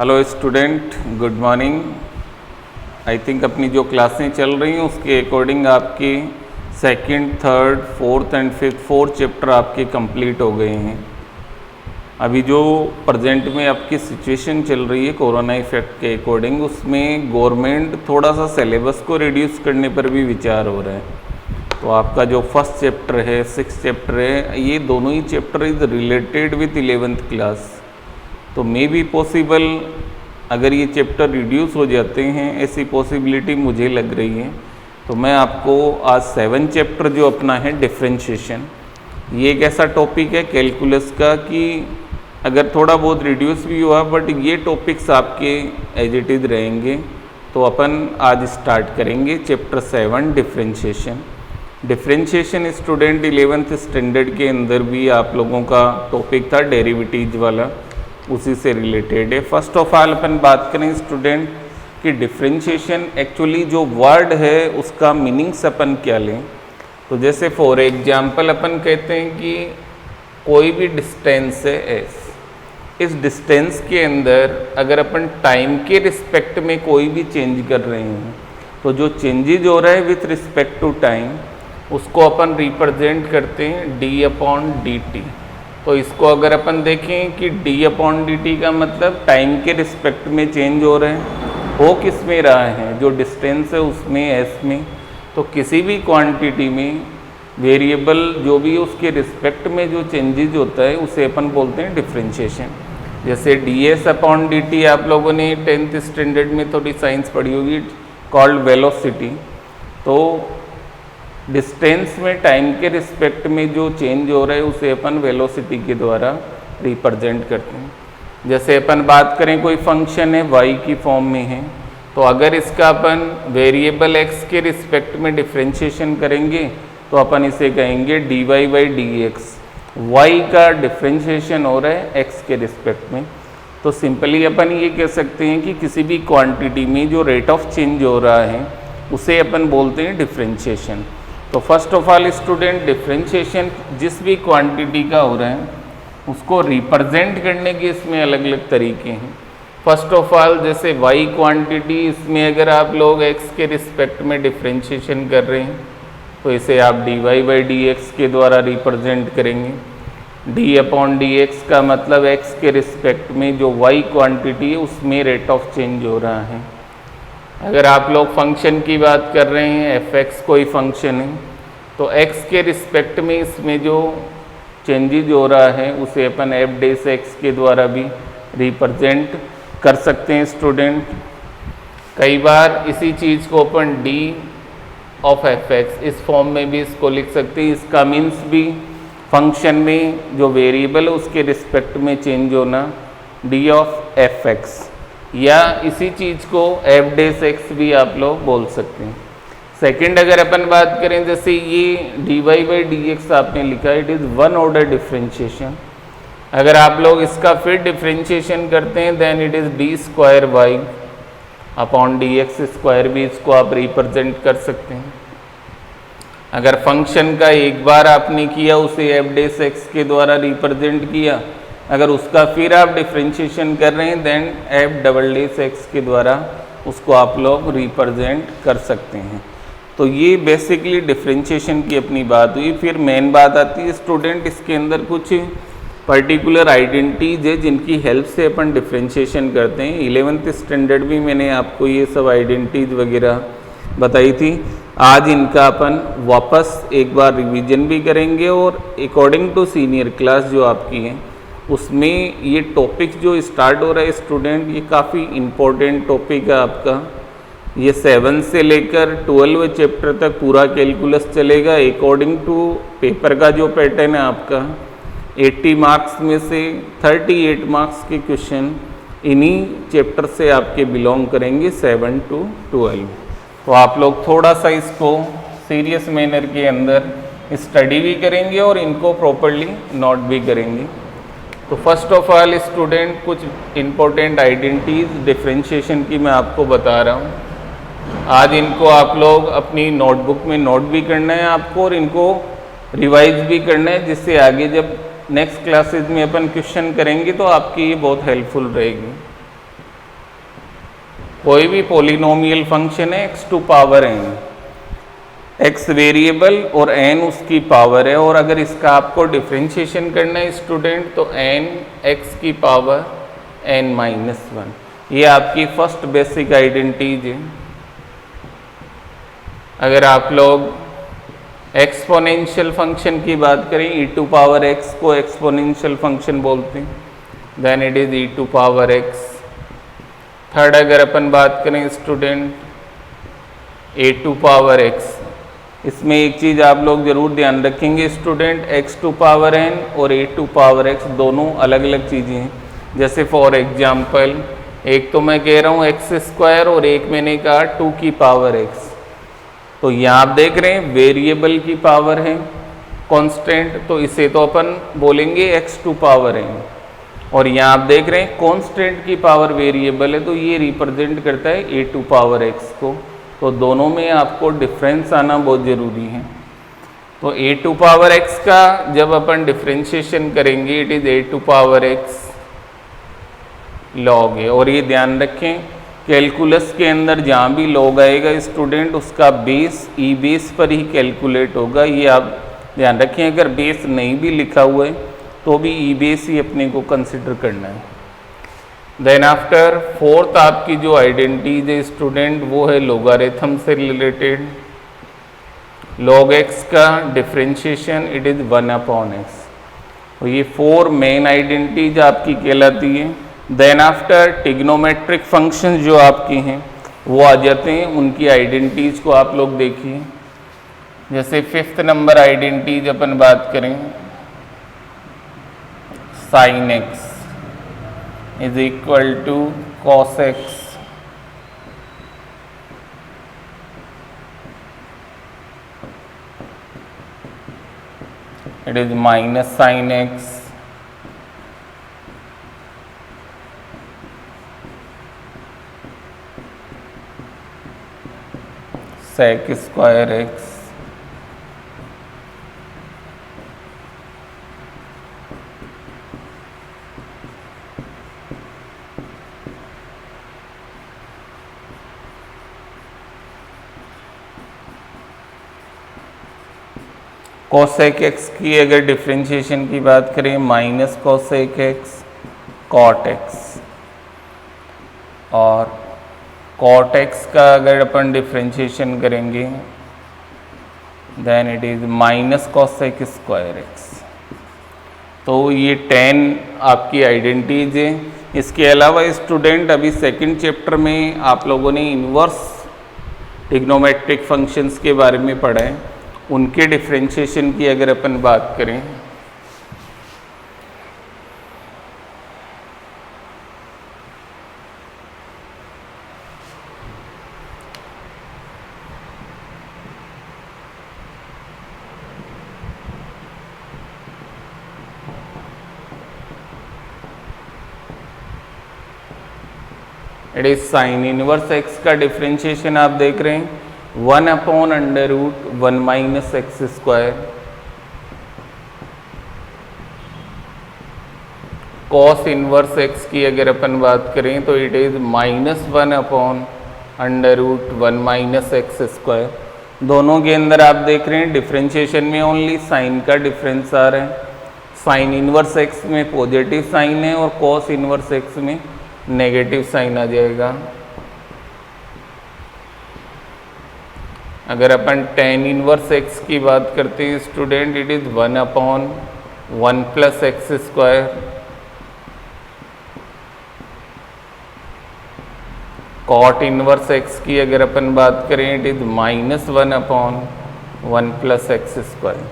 Hello student, good morning. I think अपनी जो क्लासें चल रही हैं उसके अकॉर्डिंग आपके second, third, fourth and fifth 4 chapter आपके कंप्लीट हो गए हैं। अभी जो प्रेजेंट में आपकी सिचुएशन चल रही है कोरोना इफेक्ट के अकॉर्डिंग, उसमें गवर्नमेंट थोड़ा सा सिलेबस को रिड्यूस करने पर भी विचार हो रहा है। तो आपका जो फर्स्ट चैप्टर है, 6th चैप्टर है, ये दोनों ही chapter is related with 11th class. तो मे बी पॉसिबल अगर ये चैप्टर रिड्यूस हो जाते हैं, ऐसी पॉसिबिलिटी मुझे लग रही है। तो मैं आपको आज 7 चैप्टर जो अपना है डिफरेंशिएशन, ये एक ऐसा टॉपिक है कैलकुलस का कि अगर थोड़ा बहुत रिड्यूस भी हुआ बट ये टॉपिक्स आपके एज इट इज़ रहेंगे। तो अपन आज स्टार्ट करेंगे chapter 7 differentiation. Differentiation student 11th standard के अंदर भी आप लोगों का टॉपिक था डेरिवेटिव्स वाला, उसी से रिलेटेड है। फर्स्ट ऑफ ऑल अपन बात करें स्टूडेंट कि डिफरेंशिएशन एक्चुअली जो वर्ड है उसका मीनिंग्स अपन क्या लें। तो जैसे फॉर एग्जांपल अपन कहते हैं कि कोई भी डिस्टेंस है एस, इस डिस्टेंस के अंदर अगर अपन टाइम के रिस्पेक्ट में कोई भी चेंज कर रहे हैं तो जो चेंजेज हो रहा है विथ रिस्पेक्ट टू टाइम उसको अपन रिप्रेजेंट करते हैं d/dt। तो इसको अगर अपन देखें कि d/dt का मतलब टाइम के रिस्पेक्ट में चेंज हो रहे हैं, हो किस में रहा है, जो डिस्टेंस है उसमें s में। तो किसी भी क्वांटिटी में वेरिएबल जो भी उसके रिस्पेक्ट में जो चेंजेज होता है उसे अपन बोलते हैं डिफरेंशिएशन। जैसे ds/dt आप लोगों ने 10th स्टैंडर्ड में थोड़ी साइंस पढ़ी होगी, कॉल्ड वेलोसिटी। तो डिस्टेंस में टाइम के रिस्पेक्ट में जो चेंज हो रहा है उसे अपन वेलोसिटी के द्वारा रिप्रेजेंट करते हैं। जैसे अपन बात करें कोई फंक्शन है y की फॉर्म में है, तो अगर इसका अपन वेरिएबल x के रिस्पेक्ट में डिफरेंशिएशन करेंगे तो अपन इसे कहेंगे dy/dx। y का डिफरेंशिएशन हो रहा है x के रिस्पेक्ट में। तो सिंपली अपन ये कह सकते हैं कि किसी भी क्वांटिटी में जो रेट ऑफ चेंज हो रहा है उसे अपन बोलते हैं डिफरेंशिएशन। तो first of all student differentiation जिस भी क्वांटिटी का हो रहा है उसको रिप्रेजेंट करने के इसमें अलग अलग तरीके हैं। फर्स्ट ऑफ ऑल जैसे y क्वांटिटी, इसमें अगर आप लोग x के रिस्पेक्ट में डिफरेंशिएशन कर रहे हैं तो इसे आप dy/dx के द्वारा रिप्रेजेंट करेंगे। d/dx का मतलब x के रिस्पेक्ट में जो y क्वांटिटी है उसमें रेट ऑफ चेंज हो रहा है। अगर आप लोग फंक्शन की बात कर रहे हैं, f(x) कोई फंक्शन है, तो x के रिस्पेक्ट में इसमें जो चेंजेज हो रहा है उसे अपन f(x) के द्वारा भी रिप्रेजेंट कर सकते हैं स्टूडेंट। कई बार इसी चीज़ को अपन d(f(x) इस फॉर्म में भी इसको लिख सकते हैं। इसका मीन्स भी फंक्शन में जो वेरिएबल है उसके रिस्पेक्ट में चेंज होना d(f(x), या इसी चीज़ को f(x) भी आप लोग बोल सकते हैं। सेकंड अगर अपन बात करें, जैसे ये dy/dx आपने लिखा, इट इज़ 1 ऑर्डर डिफरेंशिएशन। अगर आप लोग इसका फिर डिफरेंशिएशन करते हैं देन इट इज़ d²y/dx² भी इसको आप रिप्रेजेंट कर सकते हैं। अगर फंक्शन का एक बार आपने किया उसे f(x) के द्वारा रिप्रेजेंट किया, अगर उसका फिर आप डिफरेंशिएशन कर रहे हैं देन f(x) के द्वारा उसको आप लोग रिप्रेजेंट कर सकते हैं। तो ये बेसिकली डिफरेंशिएशन की अपनी बात हुई। फिर मेन बात आती है स्टूडेंट, इसके अंदर कुछ पर्टिकुलर आइडेंटिटीज है जिनकी हेल्प से अपन डिफरेंशिएशन करते हैं। 11th स्टैंडर्ड भी मैंने आपको ये सब आइडेंटिटीज वगैरह बताई थी। आज इनका अपन वापस एक बार रिवीजन भी करेंगे और अकॉर्डिंग टू सीनियर क्लास जो आपकी है उसमें ये टॉपिक जो स्टार्ट हो रहा है स्टूडेंट, ये काफ़ी इम्पोर्टेंट टॉपिक है आपका। ये 7 से लेकर 12 चैप्टर तक पूरा कैलकुलस चलेगा। अकॉर्डिंग टू पेपर का जो पैटर्न है आपका, 80 मार्क्स में से 38 मार्क्स के क्वेश्चन इन्हीं चैप्टर से आपके बिलोंग करेंगे 7 to 12। तो आप लोग थोड़ा सा इसको सीरियस मैनर के अंदर स्टडी भी करेंगे और इनको प्रॉपरली नोट भी करेंगे। तो फर्स्ट ऑफ ऑल स्टूडेंट कुछ इम्पोर्टेंट आइडेंटिटीज डिफरेंशिएशन की मैं आपको बता रहा हूँ। आज इनको आप लोग अपनी नोटबुक में नोट भी करना है आपको और इनको रिवाइज भी करना है, जिससे आगे जब नेक्स्ट क्लासेज में अपन क्वेश्चन करेंगे तो आपकी ये बहुत हेल्पफुल रहेगी। कोई भी पोलिनोमियल फंक्शन है x to power n, x variable और n उसकी पावर है, और अगर इसका आपको डिफरेंशिएशन करना है स्टूडेंट तो n x की पावर n माइनस 1, ये आपकी फर्स्ट बेसिक आइडेंटिटीज है। अगर आप लोग एक्सपोनेंशियल फंक्शन की बात करें, e टू पावर x को एक्सपोनेंशियल फंक्शन बोलते हैं, then it is e to power x। Third अगर अपन बात करें student a to power x, इसमें एक चीज़ आप लोग जरूर ध्यान रखेंगे student, x to power n और a टू पावर x दोनों अलग अलग चीज़ें हैं। जैसे फॉर एग्जांपल एक तो मैं कह रहा हूँ एक्स स्क्वायर और एक मैंने कहा 2 की पावर x, तो यहाँ आप देख रहे हैं वेरिएबल की पावर है कांस्टेंट, तो इसे तो अपन बोलेंगे x टू पावर n, और यहाँ आप देख रहे हैं कांस्टेंट की पावर वेरिएबल है, तो ये रिप्रेजेंट करता है a टू पावर x को। तो दोनों में आपको डिफरेंस आना बहुत ज़रूरी है। तो a टू पावर x का जब अपन डिफरेंशिएशन करेंगे it is a to power x log है, और ये ध्यान रखें कैलकुलस के अंदर जहाँ भी लॉग आएगा स्टूडेंट उसका बेस ई बेस पर ही कैलकुलेट होगा, ये आप ध्यान रखें। अगर बेस नहीं भी लिखा हुआ है तो भी ई बेस ही अपने को कंसिडर करना है। देन आफ्टर फोर्थ आपकी जो आइडेंटिटी है स्टूडेंट वो है लोगारिथम से रिलेटेड। लॉग एक्स का डिफरेंशिएशन इट इज़ 1/x, और ये 4 मेन आइडेंटिटीज आपकी कहलाती है। देन आफ्टर टिग्नोमेट्रिक फंक्शन जो आपके हैं वो आ जाते हैं, उनकी आइडेंटिटीज को आप लोग देखिए। जैसे 5th नंबर आइडेंटिटीज अपन बात करें, sine x is equal to cos x, it is minus sine x, sec square x, cosec x की अगर डिफरेंशिएशन की बात करें minus cosec x cot x, और कॉट एक्स का अगर अपन डिफरेंशिएशन करेंगे then it is minus cosec square x. तो ये 10 आपकी आइडेंटिटीज है। इसके अलावा स्टूडेंट अभी सेकंड चैप्टर में आप लोगों ने इन्वर्स ट्रिग्नोमेट्रिक फंक्शंस के बारे में पढ़ा है, उनके डिफरेंशिएशन की अगर अपन बात करें it is sine inverse x का डिफरेंशिएशन आप देख रहे हैं 1/√1 minus x square, cos inverse x की अगर अपन बात करें तो it is -1/√1 minus x square. दोनों के अंदर आप देख रहे हैं डिफरेंशिएशन में ओनली साइन का डिफरेंस आ रहा है। साइन इनवर्स एक्स में पॉजिटिव साइन है और कॉस इनवर्स एक्स में नेगेटिव साइन आ जाएगा। अगर अपन tan इनवर्स एक्स की बात करते हैं student it is 1/1 plus x square, cot inverse x की अगर अपन बात करें it is -1/1 plus x square.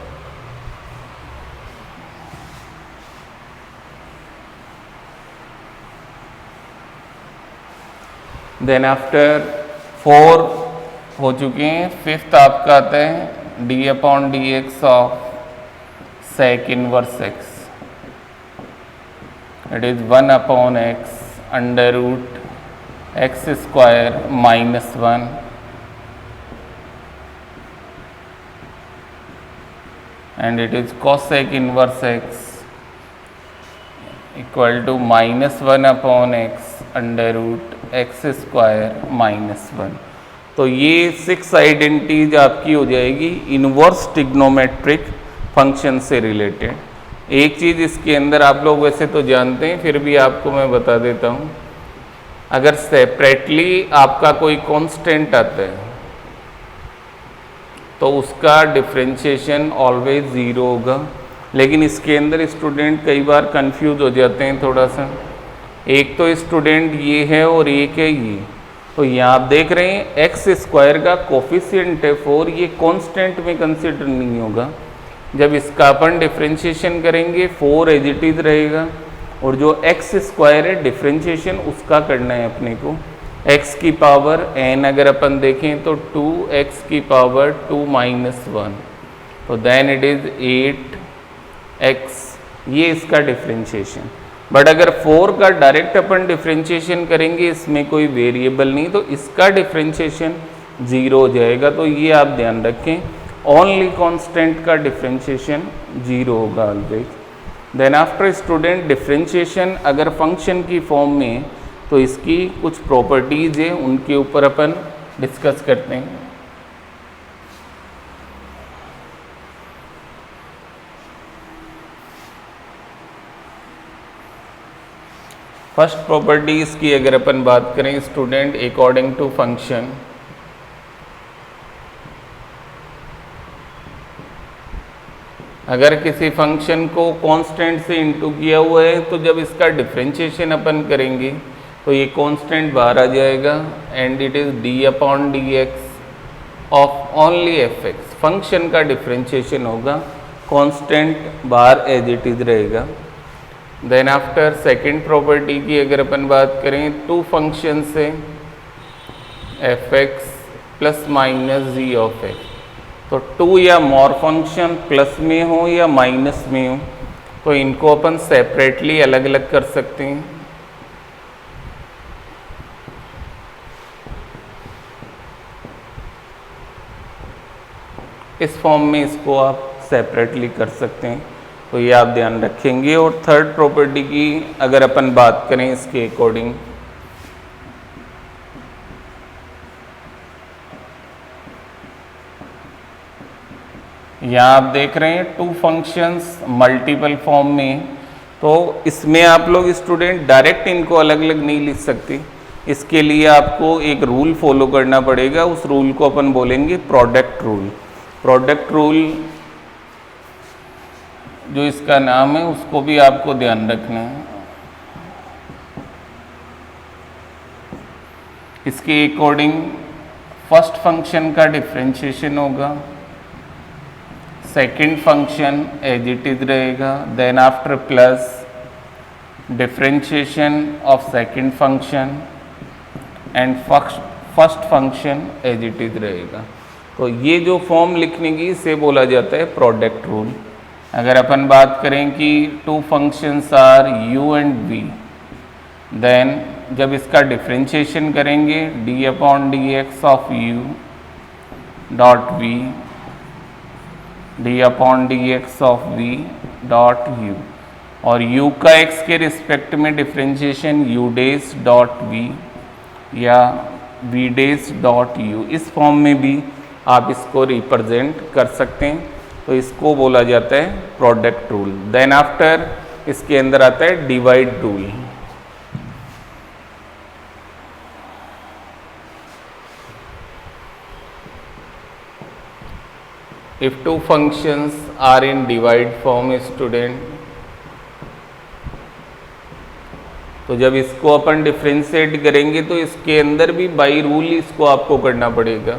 Then after 4 हो चुके हैं, 5th आपका आता है d/dx of sec inverse x, it is 1/x √x square -1 and it is cosec inverse x equal to -1/x x square minus 1। तो ये 6 आइडेंटिटीज आपकी हो जाएगी इनवर्स ट्रिग्नोमेट्रिक फंक्शन से रिलेटेड। एक चीज़ इसके अंदर आप लोग वैसे तो जानते हैं, फिर भी आपको मैं बता देता हूँ। अगर सेपरेटली आपका कोई कांस्टेंट आता है तो उसका डिफरेंशिएशन ऑलवेज ज़ीरो होगा, लेकिन इसके अंदर स्टूडेंट कई बार कंफ्यूज हो जाते हैं थोड़ा सा। एक तो स्टूडेंट ये है और एक है ये। तो यहाँ आप देख रहे हैं एक्स स्क्वायर का कोफिशिएंट है 4, ये कांस्टेंट में कंसिडर नहीं होगा। जब इसका अपन डिफरेंशिएशन करेंगे 4 एज इट इज रहेगा, और जो एक्स स्क्वायर है डिफरेंशिएशन उसका करना है अपने को। x की पावर n अगर अपन देखें तो 2x की पावर 2 माइनस 1, तो देन इट इज 8x, ये इसका डिफरेंशिएशन। बट अगर 4 का डायरेक्ट अपन डिफरेंशिएशन करेंगे, इसमें कोई वेरिएबल नहीं, तो इसका डिफरेंशिएशन 0 हो जाएगा। तो ये आप ध्यान रखें, ओनली कांस्टेंट का डिफरेंशिएशन 0 होगा always. Then after student differentiation अगर फंक्शन की फॉर्म में, तो इसकी कुछ प्रॉपर्टीज़ है, उनके ऊपर अपन डिस्कस करते हैं। फर्स्ट प्रॉपर्टीज की अगर अपन बात करें स्टूडेंट, अकॉर्डिंग टू फंक्शन, अगर किसी फंक्शन को कांस्टेंट से इनटू किया हुआ है तो जब इसका डिफरेंशिएशन अपन करेंगे तो ये कांस्टेंट बाहर आ जाएगा, and it is d upon d x of only f x. Function का डिफरेंशिएशन होगा, कांस्टेंट बाहर एज इट इज रहेगा। देन आफ्टर सेकंड प्रॉपर्टी की अगर अपन बात करें, टू फंक्शन से f x plus minus g of x, तो 2 या मोर फंक्शन प्लस में हो या माइनस में हो, तो इनको अपन सेपरेटली अलग अलग कर सकते हैं। इस फॉर्म में इसको आप सेपरेटली कर सकते हैं, तो ये आप ध्यान रखेंगे। और थर्ड प्रॉपर्टी की अगर अपन बात करें इसके अकॉर्डिंग, यहाँ आप देख रहे हैं टू फंक्शंस मल्टीपल फॉर्म में, तो इसमें आप लोग स्टूडेंट डायरेक्ट इनको अलग अलग नहीं लिख सकते। इसके लिए आपको एक रूल फॉलो करना पड़ेगा, उस रूल को अपन बोलेंगे प्रोडक्ट रूल। प्रोडक्ट रूल जो इसका नाम है उसको भी आपको ध्यान रखना है। इसके अकॉर्डिंग फर्स्ट फंक्शन का डिफरेंशिएशन होगा, second function as it is रहेगा, then after plus differentiation of second function and first function as it is रहेगा। तो ये जो फॉर्म लिखने की इसे बोला जाता है प्रोडक्ट रूल। अगर अपन बात करें कि two functions are u and v, then जब इसका डिफरेंशिएशन करेंगे d upon d x of u dot v, d upon d x of v dot u, और u का x के रिस्पेक्ट में differentiation u dash dot v या v dash dot u, इस form में भी आप इसको रिप्रेजेंट कर सकते हैं। तो इसको बोला जाता है प्रोडक्ट रूल। देन आफ्टर इसके अंदर आता है divide rule. If two functions are in divide form student, तो जब इसको अपन डिफरेंशिएट करेंगे तो इसके अंदर भी बाई रूल इसको आपको करना पड़ेगा।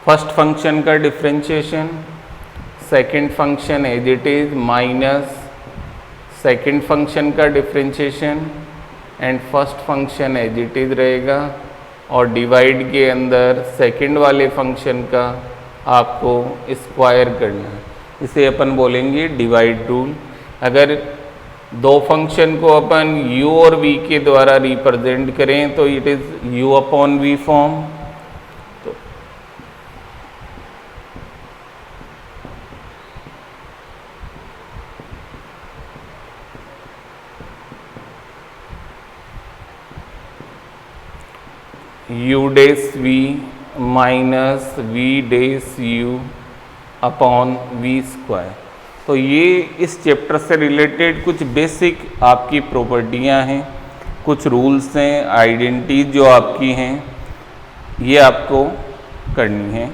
फर्स्ट फंक्शन का differentiation, second function as it is minus second function का differentiation and first function as it is रहेगा, और डिवाइड के अंदर सेकंड वाले फंक्शन का आपको स्क्वायर करना है, इसे अपन बोलेंगे डिवाइड रूल। अगर दो फंक्शन को अपन u और v के द्वारा रिप्रेजेंट करें तो it is u upon v form. u dash v minus v dash u upon v square. तो ये इस चैप्टर से रिलेटेड कुछ बेसिक आपकी प्रॉपर्टियां हैं, कुछ रूल्स हैं, आइडेंटिटीज जो आपकी हैं, ये आपको करनी है।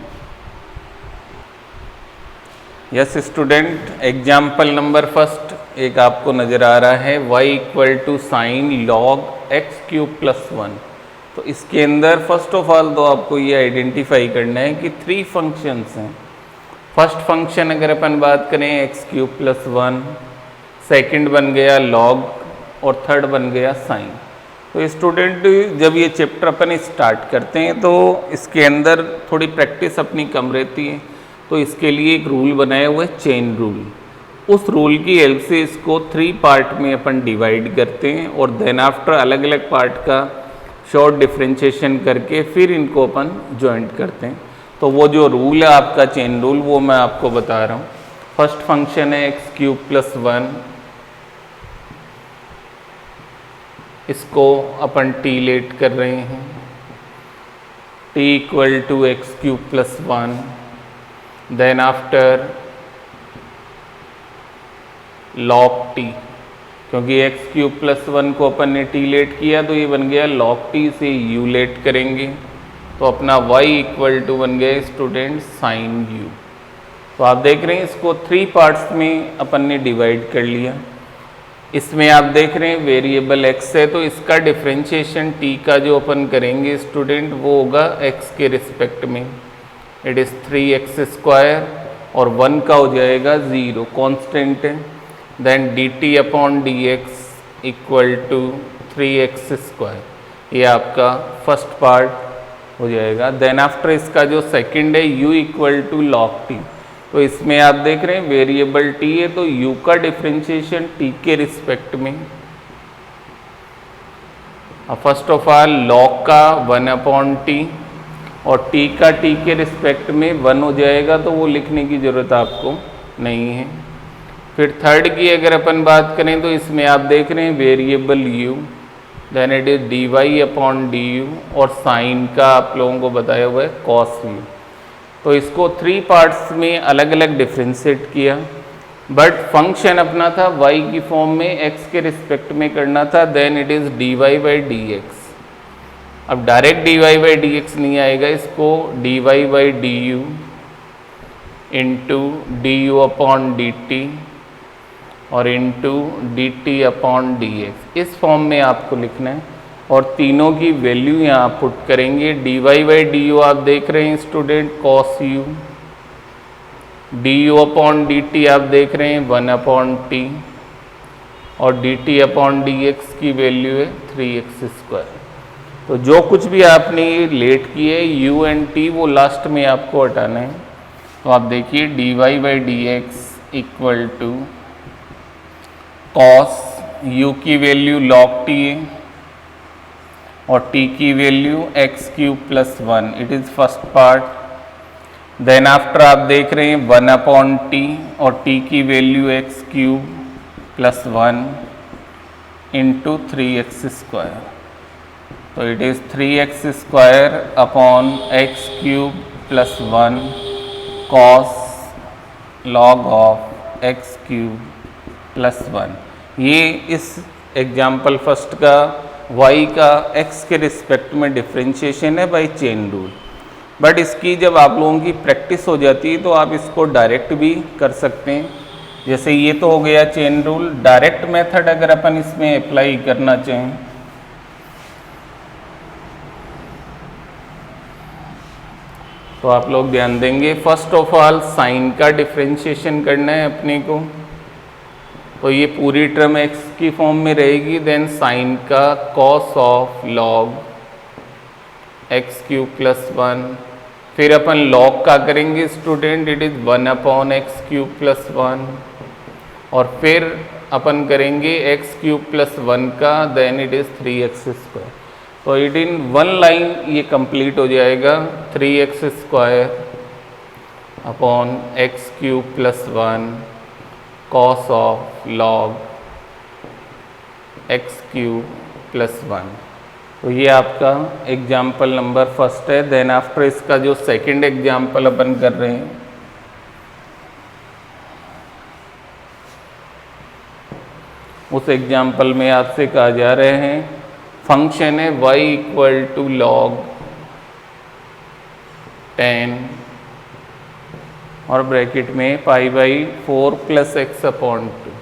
Yes student, example number first एक आपको नज़र आ रहा है y equal to sine log x cube plus 1। तो इसके अंदर फर्स्ट ऑफ ऑल तो आपको ये आइडेंटिफाई करना है कि 3 फंक्शंस हैं। फर्स्ट फंक्शन अगर अपन बात करें एक्स क्यूब प्लस 1, सेकेंड बन गया लॉग और थर्ड बन गया साइन। तो स्टूडेंट जब ये चैप्टर अपन स्टार्ट करते हैं तो इसके अंदर थोड़ी प्रैक्टिस अपनी कम रहती है, तो इसके लिए एक रूल बनाया हुआ है चेन रूल। उस रूल की हेल्प से इसको 3 पार्ट में अपन डिवाइड करते हैं और देन आफ्टर अलग अलग पार्ट का शॉर्ट डिफ्रेंशिएशन करके फिर इनको अपन ज्वाइंट करते हैं। तो वो जो रूल है आपका चेन रूल, वो मैं आपको बता रहा हूँ। फर्स्ट फंक्शन है एक्स क्यूब प्लस 1, इसको अपन टी लेट कर रहे हैं, t equal to x cube plus 1, then after log t, क्योंकि एक्स क्यूब प्लस 1 को अपन ने टी लेट किया तो ये बन गया लॉग टी से यू लेट करेंगे, तो अपना y इक्वल टू बन गया स्टूडेंट साइन u। तो आप देख रहे हैं इसको 3 पार्ट्स में अपन ने डिवाइड कर लिया। इसमें आप देख रहे हैं वेरिएबल x है, तो इसका डिफ्रेंशिएशन t का जो अपन करेंगे स्टूडेंट वो होगा x के रिस्पेक्ट में, इट इज़ 3x स्क्वायर और 1 का हो जाएगा 0, कांस्टेंट है। देन dt अपॉन dx equal to 3x square, ये आपका फर्स्ट पार्ट हो जाएगा। देन आफ्टर इसका जो सेकंड है u equal to log t, तो इसमें आप देख रहे हैं वेरिएबल t है तो u का डिफ्रेंशिएशन t के रिस्पेक्ट में। अब फर्स्ट ऑफ ऑल लॉग का 1 अपॉन टी और t का t के रिस्पेक्ट में 1 हो जाएगा, तो वो लिखने की ज़रूरत आपको नहीं है। फिर थर्ड की अगर अपन बात करें तो इसमें आप देख रहे हैं variable u, then it is d y upon d u और साइन का आप लोगों को बताया हुआ है कॉस यू। तो इसको 3 पार्ट्स में अलग अलग डिफ्रेंशिएट किया, बट फंक्शन अपना था y की फॉर्म में x के रिस्पेक्ट में करना था, then it is d y by d x. अब direct d y by d x नहीं आएगा, इसको d y by d u into d u upon d t और into d t upon d x, इस form में आपको लिखना है और तीनों की वैल्यू यहाँ पुट करेंगे। D y by d u आप देख रहे हैं student cos u, d u upon d t आप देख रहे हैं 1 अपॉन टी और d t upon d x की वैल्यू है 3x स्क्वायर। तो जो कुछ भी आपने लेट की है u एंड t वो लास्ट में आपको हटाना है। तो आप देखिए d y by d x equal to cos u की वैल्यू log t है और t की value x cube plus 1, it is first part. Then after आप देख रहे हैं 1 अपॉन टी और t की value x cube plus 1 into 3x square, तो it is 3x square upon x cube plus 1 cos log of x cube plus 1। ये इस example first का y का x के रिस्पेक्ट में डिफ्रेंशिएशन है बाय चेन रूल। बट इसकी जब आप लोगों की प्रैक्टिस हो जाती है तो आप इसको डायरेक्ट भी कर सकते हैं। जैसे ये तो हो गया चेन रूल, डायरेक्ट मेथड अगर अपन इसमें अप्लाई करना चाहें तो आप लोग ध्यान देंगे, फर्स्ट ऑफ ऑल साइन का डिफ्रेंशिएशन करना है अपने को, तो ये पूरी टर्म x की फॉर्म में रहेगी। देन साइन का cos of log x cube plus 1, फिर अपन लॉग का करेंगे student, it is 1 upon x cube plus 1 और फिर अपन करेंगे एक्स क्यूब प्लस 1 का, then it is 3x square. तो इट इन वन लाइन ये कंप्लीट हो जाएगा, 3x square upon x cube plus 1 cos of log x cube plus 1। तो ये आपका एग्जाम्पल नंबर फर्स्ट है। देन आफ्टर इसका जो सेकंड एग्जाम्पल अपन कर रहे हैं, उस एग्जाम्पल में आपसे कहा जा रहे हैं फंक्शन है y इक्वल टू लॉग 10 और ब्रैकेट में पाई बाई 4 प्लस एक्स अपॉन 2।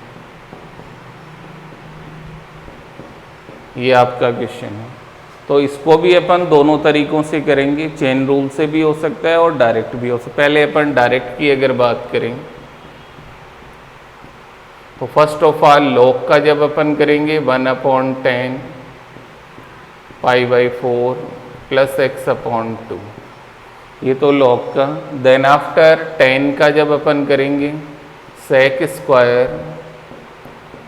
ये आपका क्वेश्चन है। तो इसको भी अपन दोनों तरीकों से करेंगे, चेन रूल से भी हो सकता है और डायरेक्ट भी हो सकता है। पहले अपन डायरेक्ट की अगर बात करें तो फर्स्ट ऑफ ऑल लॉग का जब अपन करेंगे 1/10 पाई बाई 4 प्लस एक्स अपॉन 2, ये तो लॉग का। देन आफ्टर 10 का जब अपन करेंगे sec square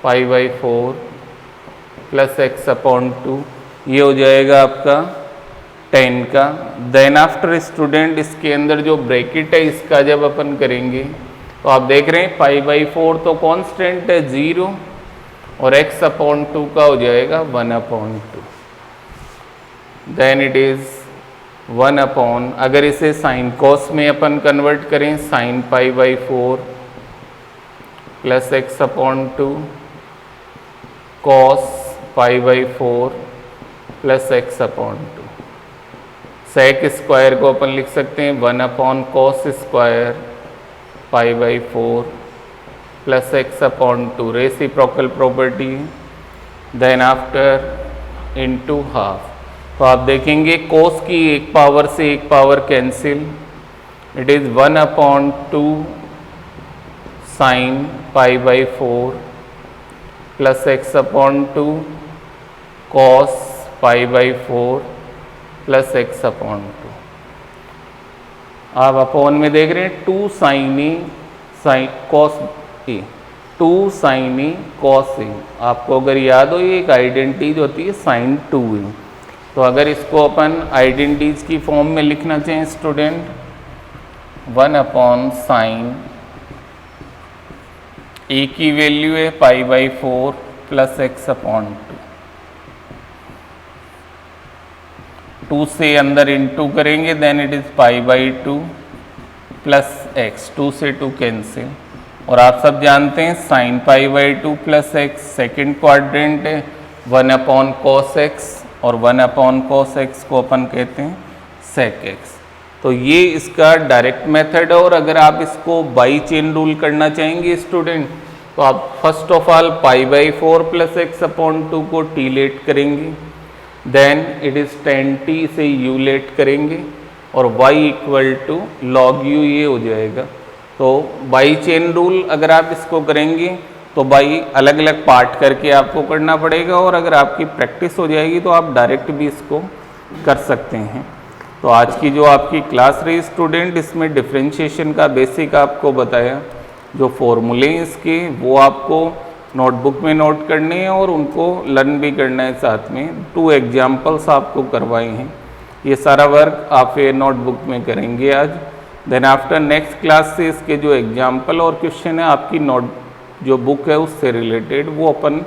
pi by 4 plus x upon 2, ये हो जाएगा आपका 10 का। देन आफ्टर स्टूडेंट इसके अंदर जो ब्रैकेट है इसका जब अपन करेंगे तो आप देख रहे हैं पाई बाई 4 तो कांस्टेंट है 0 और एक्स अपॉन 2 का हो जाएगा 1/2। देन इट इज 1/, अगर इसे साइन कॉस में अपन कन्वर्ट करें sine pi by 4 plus x upon 2 cos pi by 4 plus x upon 2। Sec square को अपन लिख सकते हैं 1/cos square pi by 4 plus x upon 2, reciprocal property. Then after into half, तो आप देखेंगे कोस की एक पावर से एक power cancel, it is 1/2 sine pi by 4 plus x upon 2 cos pi by 4 plus x upon 2। आप upon में देख रहे हैं 2 sign A sine cos A, 2 sign A cos A. आपको अगर याद हो ये एक आइडेंटिटी होती है साइन 2ए। तो अगर इसको अपन आइडेंटिटीज की फॉर्म में लिखना चाहें स्टूडेंट 1/sin ए की वैल्यू है pi by 4 plus x upon 2 से अंदर इनटू करेंगे then it is pi by 2 plus x, 2 से 2 कैंसिल। और आप सब जानते हैं sine pi by 2 plus x second quadrant है 1/cos x और 1/cos x को अपन कहते हैं sec x। तो ये इसका डायरेक्ट मेथड है। और अगर आप इसको बाई चेन रूल करना चाहेंगे स्टूडेंट तो आप first of all pi by 4 plus x upon 2 को टी लेट करेंगे, देन इट इज 10t से u लेट करेंगे और y equal to log u ये हो जाएगा। तो बाई चेन रूल अगर आप इसको करेंगे तो बाई अलग अलग पार्ट करके आपको करना पड़ेगा, और अगर आपकी प्रैक्टिस हो जाएगी तो आप डायरेक्ट भी इसको कर सकते हैं। तो आज की जो आपकी क्लास रही स्टूडेंट, इसमें डिफरेंशिएशन का बेसिक आपको बताया। जो फॉर्मूले हैं इसके वो आपको नोटबुक में नोट करने हैं और उनको लर्न भी करना है साथ में। 2 एग्जाम्पल्स आपको करवाए हैं। ये सारा वर्क आप ये नोटबुक में करेंगे आज। देन आफ्टर नेक्स्ट क्लास से इसके जो एग्जाम्पल और क्वेश्चन है आपकी नोट जो बुक है उससे रिलेटेड वो अपन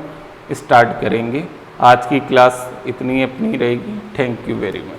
स्टार्ट करेंगे। आज की क्लास इतनी अपनी रहेगी। Thank you very much.